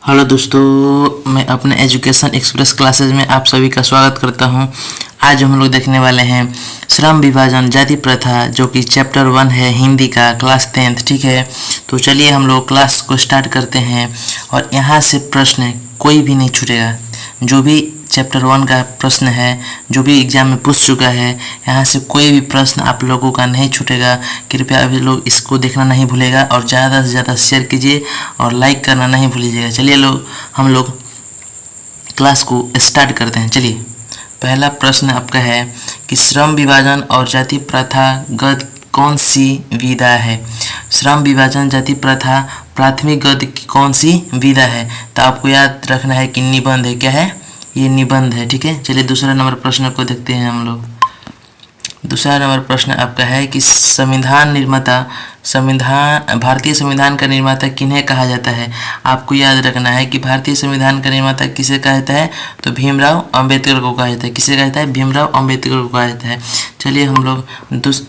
Hello दोस्तों, मैं अपने एजुकेशन एक्सप्रेस क्लासेज में आप सभी का स्वागत करता हूं। आज हम लोग देखने वाले हैं श्रम विभाजन जाति प्रथा, जो कि चैप्टर 1 है हिंदी का, क्लास 10th। ठीक है, तो चलिए हम लोग क्लास को स्टार्ट करते हैं। और यहाँ से प्रश्न कोई भी नहीं छूटेगा। जो भी चैप्टर 1 का प्रश्न है, जो भी एग्जाम में पूछ चुका है, यहाँ से कोई भी प्रश्न आप लोगों का नहीं छूटेगा। कृपया अभी लोग इसको देखना नहीं भूलेगा और ज़्यादा से ज़्यादा शेयर कीजिए और लाइक करना नहीं भूलिएगा। चलिए हम लोग क्लास को स्टार्ट करते हैं। चलिए, पहला प्रश्न आपका है कि श्रम विभाजन और जाति प्रथागत कौन सी विधा है। श्रम विभाजन जाति प्रथा प्राथमिक गद्य की कौन सी विधा है। तो आपको याद रखना है कि निबंध है। क्या है ये? निबंध है। ठीक है, चलिए दूसरा नंबर प्रश्न को देखते हैं हम लोग। दूसरा नंबर प्रश्न आपका है कि भारतीय संविधान का निर्माता किन्हें कहा जाता है। आपको याद रखना है कि भारतीय संविधान का निर्माता किसे कहा जाता है, तो भीमराव अंबेडकर को कहा जाता है। किसे कहा जाता है? भीमराव अंबेडकर को कहा जाता है। चलिए हम लोग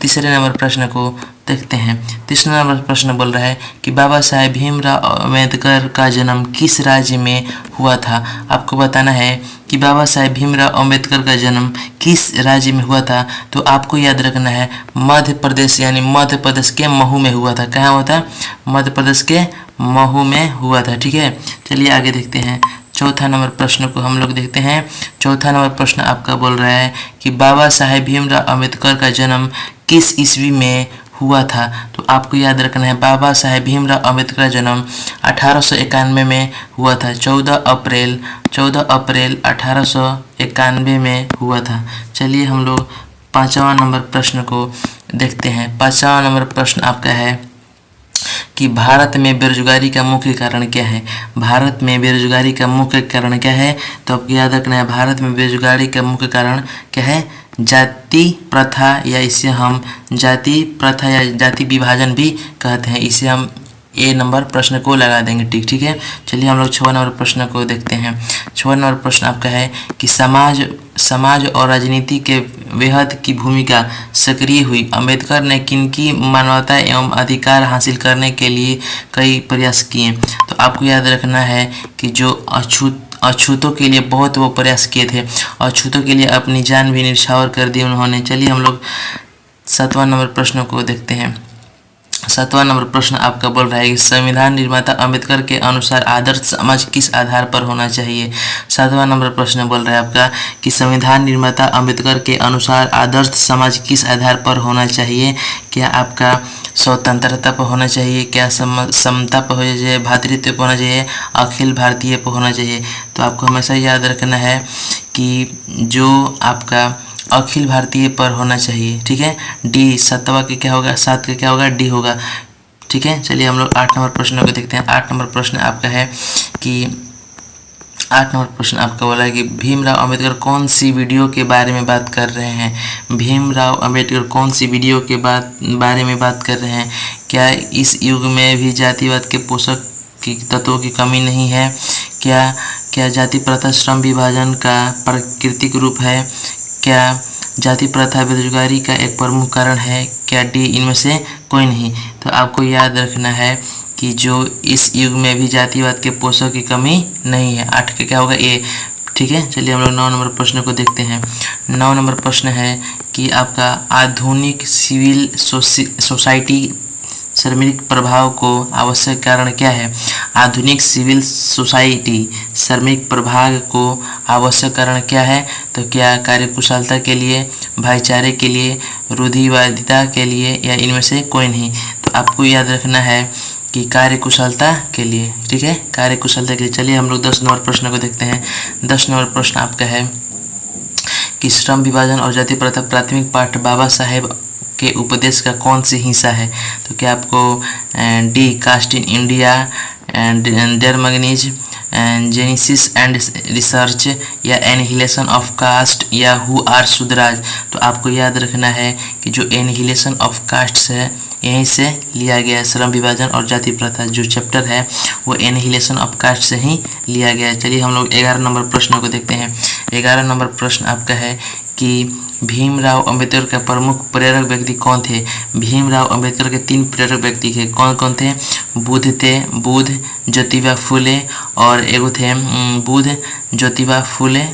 तीसरे नंबर प्रश्न को देखते हैं। तीसरा नंबर प्रश्न बोल रहा है कि बाबा साहेब भीमराव अंबेडकर का जन्म किस राज्य में हुआ था। आपको बताना है कि बाबा साहेब भीमराव अंबेडकर का जन्म किस राज्य में हुआ था। तो आपको याद रखना है मध्य प्रदेश, यानी मध्य प्रदेश के महू में हुआ था। कहाँ हुआ था? मध्य प्रदेश के महू में हुआ था। ठीक है, चलिए आगे देखते हैं। चौथा नंबर प्रश्न को हम लोग देखते हैं। चौथा नंबर प्रश्न आपका बोल रहा है कि बाबा साहेब भीमराव अंबेडकर का जन्म किस ईस्वी में हुआ था। तो आपको याद रखना है बाबा साहेब भीमराव अंबेडकर का जन्म 1891 में हुआ था। 14 अप्रैल 1891 में हुआ था। चलिए हम लोग पाँचवा नंबर प्रश्न को देखते हैं। पाँचवा नंबर प्रश्न आपका है कि भारत में बेरोजगारी का मुख्य कारण क्या है। भारत में बेरोजगारी का मुख्य कारण क्या है? तो आपको याद रखना है भारत में बेरोजगारी का मुख्य कारण क्या है? जाति प्रथा, या इसे हम जाति प्रथा या जाति विभाजन भी कहते हैं। इसे हम ए नंबर प्रश्न को लगा देंगे। ठीक है, चलिए हम लोग 6 नंबर प्रश्न को देखते हैं। 6 नंबर प्रश्न आपका है कि समाज और राजनीति के बेहद की भूमिका सक्रिय हुई। अंबेडकर ने किनकी मानवता एवं अधिकार हासिल करने के लिए कई प्रयास किए। तो आपको याद रखना है कि जो अछूतों के लिए बहुत वो प्रयास किए थे। अछूतों के लिए अपनी जान भी न्यौछावर कर दी उन्होंने। चलिए हम लोग 7वां नंबर प्रश्न को देखते हैं। 7वां नंबर प्रश्न आपका बोल रहा है कि संविधान निर्माता अंबेडकर के अनुसार आदर्श समाज किस आधार पर होना चाहिए। 7वां नंबर प्रश्न बोल रहा है आपका कि संविधान निर्माता अंबेडकर के अनुसार आदर्श समाज किस आधार पर होना चाहिए। क्या आपका स्वतंत्रता पर होना चाहिए, क्या समता पर होना चाहिए, भ्रातृत्व पर होना चाहिए, अखिल भारतीय पर होना चाहिए। तो आपको हमेशा याद रखना है कि जो आपका अखिल भारतीय पर होना चाहिए। ठीक है, डी 7वां के क्या होगा? 7 का क्या होगा? डी होगा। ठीक है, चलिए हम लोग 8 नंबर प्रश्न को देखते हैं। 8 नंबर प्रश्न आपका है कि 8 नंबर प्रश्न आपका बोला है कि भीमराव अंबेडकर कौन सी वीडियो के बारे में बात कर रहे हैं। भीमराव अंबेडकर कौन सी वीडियो के बारे में बात कर रहे हैं। क्या इस युग में भी जातिवाद के पोषक की तत्वों की कमी नहीं है। क्या जाति प्रथा श्रम विभाजन का प्राकृतिक रूप है। क्या जाति प्रथा बेरोजगारी का एक प्रमुख कारण है। क्या डी इनमें से कोई नहीं। तो आपको याद रखना है कि जो इस युग में भी जातिवाद के पोषक की कमी नहीं है। 8 का क्या होगा? ए। ठीक है, चलिए हम लोग 9 नंबर प्रश्न को देखते हैं। 9 नंबर प्रश्न है कि आपका आधुनिक सिविल सोसाइटी श्रमिक प्रभाव को आवश्यक कारण क्या है। आधुनिक सिविल सोसाइटी श्रमिक प्रभाव को आवश्यक कारण क्या है। तो क्या कार्यकुशलता के लिए, भाईचारे के लिए, रूढ़िवादिता के लिए, या इनमें से कोई नहीं। तो आपको याद रखना है कि कार्यकुशलता के लिए। ठीक है, कार्यकुशलता के लिए। चलिए हम लोग 10 नंबर प्रश्न को देखते हैं। 10 नंबर प्रश्न आपका है कि श्रम विभाजन और जाति प्रथा प्राथमिक पाठ बाबा साहेब के उपदेश का कौन सी हिस्सा है। तो क्या आपको the caste in India, their mechanism, genesis and research, या एनिहिलेशन ऑफ कास्ट, या हु आर सुधराज। तो आपको याद रखना है कि जो एनिहिलेशन ऑफ कास्ट है यहीं से लिया गया है। श्रम विभाजन और जाति प्रथा जो चैप्टर है वो एनिहिलेशन ऑफ कास्ट से ही लिया गया है। चलिए हम लोग 11 नंबर प्रश्न को देखते हैं। 11 नंबर प्रश्न आपका है कि भीमराव अंबेडकर का प्रमुख प्रेरक व्यक्ति कौन थे। भीमराव अंबेडकर के 3 प्रेरक व्यक्ति थे। कौन कौन थे? बुद्ध थे, बुद्ध, ज्योतिबा फुले और एगो थे बुध ज्योतिबा फुले।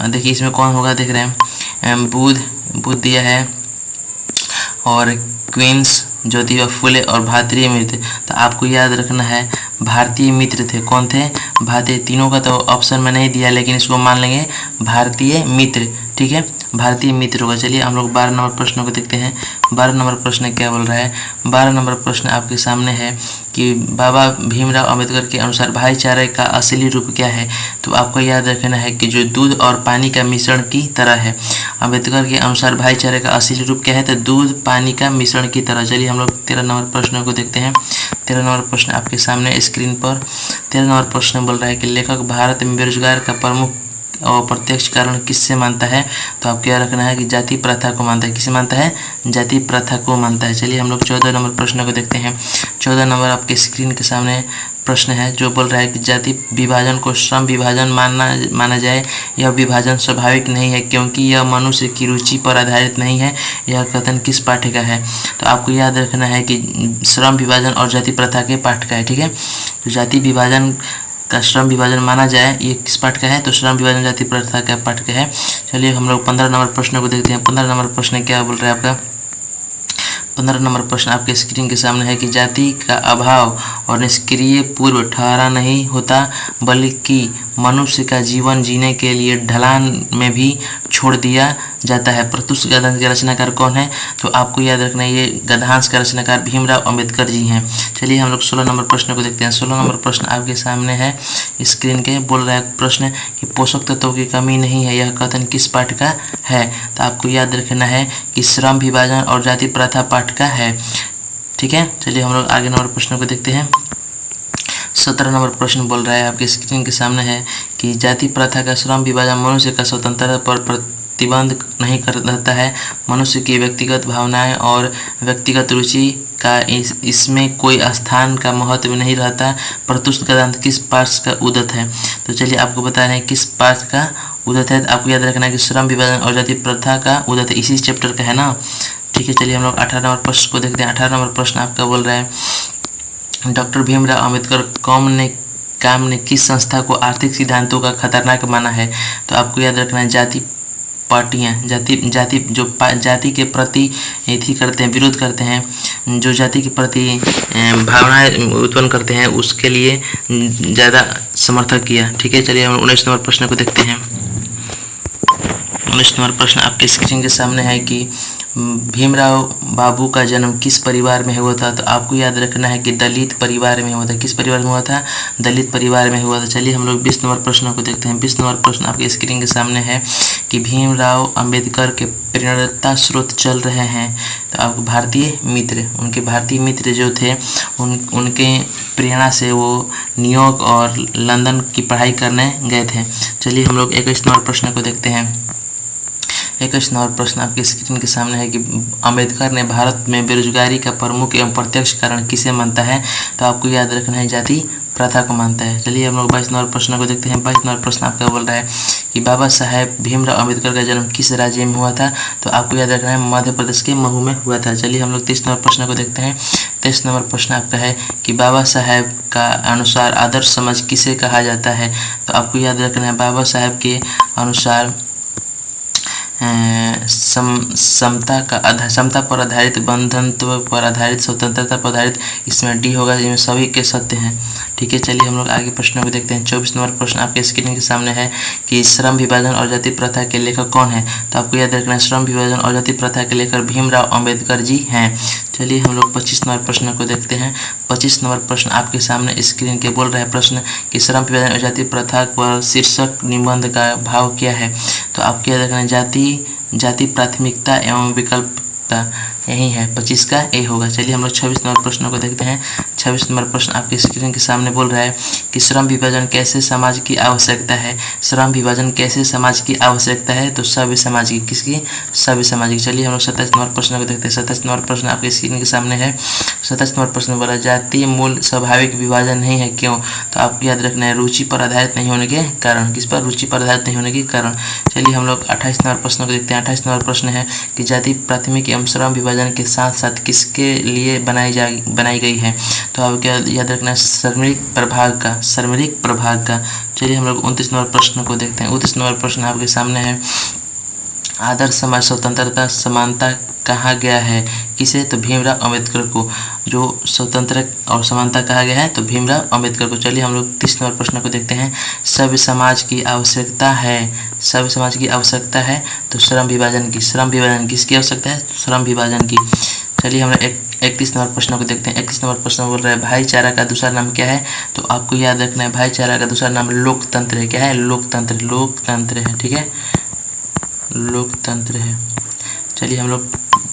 देखिए इसमें कौन होगा, देख रहे हैं बुध दिया है और क्वींस ज्योतिबा फुले और भारतीय मित्र। तो आपको याद रखना है भारतीय मित्र थे, कौन थे, भारतीय। तीनों का तो ऑप्शन में नहीं दिया, लेकिन इसको मान लेंगे भारतीय मित्र, ठीक है, भारतीय मित्र होगा। चलिए हम लोग 12 नंबर प्रश्न को देखते हैं। 12 नंबर प्रश्न क्या बोल रहा है। 12 नंबर प्रश्न आपके सामने है कि बाबा भीमराव अंबेडकर के अनुसार भाईचारे का असली रूप क्या है। तो आपको याद रखना है कि जो दूध और पानी का मिश्रण की तरह है। अंबेडकर के अनुसार भाईचारे का असली रूप क्या है, तो दूध पानी का मिश्रण की तरह। चलिए हम लोग 13 नंबर प्रश्न को देखते हैं। 13 नंबर प्रश्न आपके सामने स्क्रीन पर। 13 नंबर प्रश्न बोल रहा है कि लेखक भारत में बेरोजगार का प्रमुख और प्रत्यक्ष कारण किससे मानता है। तो आपको याद रखना है कि जाति प्रथा को मानता है। किसे मानता है, जाति प्रथा को मानता है। चलिए हम लोग 14 नंबर प्रश्न को देखते हैं। 14 नंबर आपके स्क्रीन के सामने प्रश्न है जो बोल रहा है कि जाति विभाजन को श्रम विभाजन माना जाए। यह विभाजन स्वाभाविक नहीं है क्योंकि यह मनुष्य की रुचि पर आधारित नहीं है। यह कथन किस पाठ्य का है। तो आपको याद रखना है कि श्रम विभाजन और जाति प्रथा के पाठ का है, ठीक है। तो जाति विभाजन का श्रम विभाजन माना जाए, ये किस पाठ का है, तो श्रम विभाजन जाति प्रथा का पाठ का है। चलिए हम लोग 15 नंबर प्रश्न को देखते हैं। 15 नंबर प्रश्न क्या बोल रहा है आपका। 15 नंबर प्रश्न आपके स्क्रीन के सामने है कि जाति का अभाव और निष्क्रिय पूर्व ठहरा नहीं होता बल्कि मनुष्य का जीवन जीने के लिए ढलान में भी छोड़ दिया जाता है। प्रत्युष गद्यांश के रचनाकार कौन है। तो आपको याद रखना है ये गद्यांश का रचनाकार भीमराव अंबेडकर जी हैं। चलिए हम लोग 16 नंबर प्रश्न को देखते हैं। 16 नंबर प्रश्न आपके सामने है स्क्रीन के। बोल रहा है प्रश्न कि पोषक तत्वों की कमी नहीं है, यह कथन किस पाठ का है। तो आपको याद रखना है कि श्रम विभाजन और जाति प्रथा पाठ का है, ठीक है। चलिए हम लोग आगे नंबर प्रश्न को देखते हैं। 17 नंबर प्रश्न बोल रहा है आपके स्क्रीन के सामने है कि जाति प्रथा का श्रम विभाजन मनुष्य का स्वतंत्रता पर प्रतिबंध नहीं करता है। मनुष्य की व्यक्तिगत भावनाएं और व्यक्तिगत रुचि का इसमें कोई स्थान का महत्व नहीं रहता। प्रत्युष गद्यांश किस पाठ का उदत है। तो चलिए आपको बता रहे हैं किस पाठ का उदत है। तो आपको याद रखना है कि श्रम विभाजन और जाति प्रथा का उदत है, इसी चैप्टर का है ना, ठीक है। चलिए हम लोग 18 नंबर प्रश्न को देखते हैं। 18 नंबर प्रश्न आपका बोल रहा है डॉक्टर भीमराव अंबेडकर काम ने किस संस्था को आर्थिक सिद्धांतों का खतरनाक माना है। तो आपको याद रखना है जाति पार्टियां, जाति के प्रति एथी करते हैं, विरोध करते हैं, जो जाति के प्रति भावनाएं उत्पन्न करते हैं उसके लिए ज़्यादा समर्थन किया, ठीक है। चलिए हम 19 नंबर प्रश्न को देखते हैं। 19 नंबर प्रश्न आपके स्क्रीन के सामने है कि भीमराव बाबू का जन्म किस परिवार में हुआ था। तो आपको याद रखना है कि दलित परिवार में हुआ था। किस परिवार में हुआ था, दलित परिवार में हुआ था। चलिए हम लोग 20 नंबर प्रश्न को देखते हैं। 20 नंबर प्रश्न आपके स्क्रीन के सामने है कि भीमराव अंबेडकर के प्रेरणा स्रोत चल रहे हैं। तो आपको भारतीय मित्र, उनके भारतीय मित्र जो थे उनके प्रेरणा से वो न्यूयॉर्क और लंदन की पढ़ाई करने गए थे। चलिए हम लोग 21 नंबर प्रश्न को देखते हैं। 21 नंबर प्रश्न आपके स्क्रीन के सामने है कि अंबेडकर ने भारत में बेरोजगारी का प्रमुख एवं प्रत्यक्ष कारण किसे मानता है। तो आपको याद रखना है जाति प्रथा को मानता है। चलिए हम लोग 22 नंबर प्रश्न को देखते हैं। 22 नंबर प्रश्न आपका बोल रहा है कि बाबा साहेब भीमराव अंबेडकर का जन्म किस राज्य में हुआ था। तो आपको याद रखना है मध्य प्रदेश के महू में हुआ था। चलिए हम लोग 23 नंबर प्रश्न को देखते हैं। 23 नंबर प्रश्न आपका है कि बाबा साहेब का अनुसार आदर्श समाज किसे कहा जाता है। तो आपको याद रखना है बाबा साहेब के अनुसार समता पर आधारित, बंधनत्व पर आधारित, स्वतंत्रता पर आधारित, इसमें डी होगा, इसमें सभी के सत्य हैं, ठीक है। चलिए हम लोग आगे प्रश्नों को देखते हैं। 24 नंबर प्रश्न आपके स्क्रीन के सामने है कि श्रम विभाजन और जाति प्रथा के लेखक कौन है। तो आपको याद रखना है श्रम विभाजन और जाति प्रथा के लेखक भीमराव अंबेडकर जी हैं। चलिए हम लोग 25 नंबर प्रश्न को देखते हैं। 25 नंबर प्रश्न आपके सामने स्क्रीन के बोल रहा है प्रश्न कि श्रम विभाजन और जाति प्रथा पर शीर्षक निबंध का भाव क्या है। तो आपको याद रखना है जाति प्राथमिकता एवं विकल्पता, यही है 25 का ए होगा। चलिए हम लोग 26 नंबर प्रश्नों को देखते हैं। 26 नंबर प्रश्न आपके स्क्रीन के सामने बोल रहा है कि श्रम विभाजन कैसे समाज की आवश्यकता है। श्रम विभाजन कैसे समाज की आवश्यकता है। तो सभ्य समाज की, किसकी, सभ्य समाज की। चलिए हम लोग 27 नंबर प्रश्न को देखते हैं। 27 नंबर प्रश्न आपके स्क्रीन के सामने है। 27 नंबर प्रश्न बोला जाति मूल स्वाभाविक विभाजन नहीं है, क्यों। तो आपको याद रखना है रुचि पर आधारित नहीं होने के कारण। किस पर, रुचि पर आधारित नहीं होने के कारण। चलिए हम लोग 28 नंबर प्रश्न को देखते हैं। 28 नंबर प्रश्न है कि जाति प्राथमिक एवं श्रम विभाजन के साथ साथ किसके लिए बनाई गई है। तो आपको क्या याद रखना है, सामरिक प्रभाग का। चलिए हम लोग 29 नंबर प्रश्न को देखते हैं। 29 नंबर प्रश्न आपके सामने है, आदर्श समाज स्वतंत्रता समानता कहा गया है किसे, तो भीमराव अंबेडकर को। जो स्वतंत्र और समानता कहा गया है तो भीमराव अंबेडकर को। चलिए हम लोग 30 नंबर प्रश्न को देखते हैं, सभ्य समाज की आवश्यकता है, सभ्य समाज की आवश्यकता है तो श्रम विभाजन की। श्रम विभाजन किसकी आवश्यकता है, श्रम विभाजन की। चलिए हम लोग 31 नंबर प्रश्न को देखते हैं। 31 नंबर प्रश्न बोल रहा है, भाईचारा का दूसरा नाम क्या है, तो आपको याद रखना है भाईचारा का दूसरा नाम लोकतंत्र है। क्या है, लोकतंत्र, लोकतंत्र है, ठीक है, लोकतंत्र है। चलिए हम लोग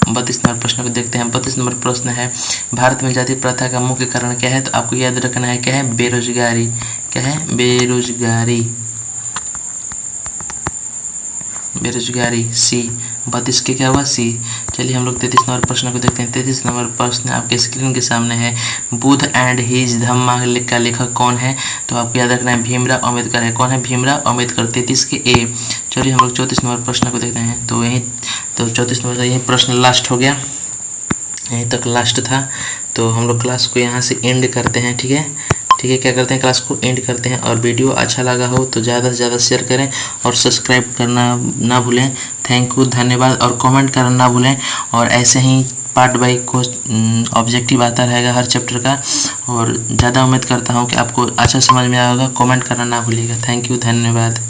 32 नंबर प्रश्न को देखते हैं। 32 नंबर प्रश्न है, भारत में जाति प्रथा का मुख्य कारण क्या है, तो आपको याद रखना है क्या है, बेरोजगारी। क्या है, बेरोजगारी, बेरोजगारी, सी। 32 के क्या हुआ, सी। चलिए हम लोग 33 नंबर प्रश्न को देखते हैं। 33 नंबर प्रश्न आपके स्क्रीन के सामने है, बुद्ध एंड हिज धम्मा का लेखक कौन है, तो आपको याद रखना है भीमराव अंबेडकर है। कौन है, भीमराव अंबेडकर। 33 के ए। चलिए हम लोग 34 नंबर प्रश्न को देखते हैं। तो 34 नंबर का यही प्रश्न लास्ट हो गया, यहीं तक लास्ट था। तो हम लोग क्लास को यहाँ से एंड करते हैं, ठीक है, ठीक है। क्या करते हैं, क्लास को एंड करते हैं। और वीडियो अच्छा लगा हो तो ज़्यादा से ज़्यादा शेयर करें और सब्सक्राइब करना ना भूलें। थैंक यू, धन्यवाद। और कमेंट करना ना भूलें। और ऐसे ही पार्ट बाई को ऑब्जेक्टिव आता रहेगा हर चैप्टर का। और ज़्यादा उम्मीद करता हूँ कि आपको अच्छा समझ में आएगा। कमेंट करना ना भूलिएगा। थैंक यू, धन्यवाद।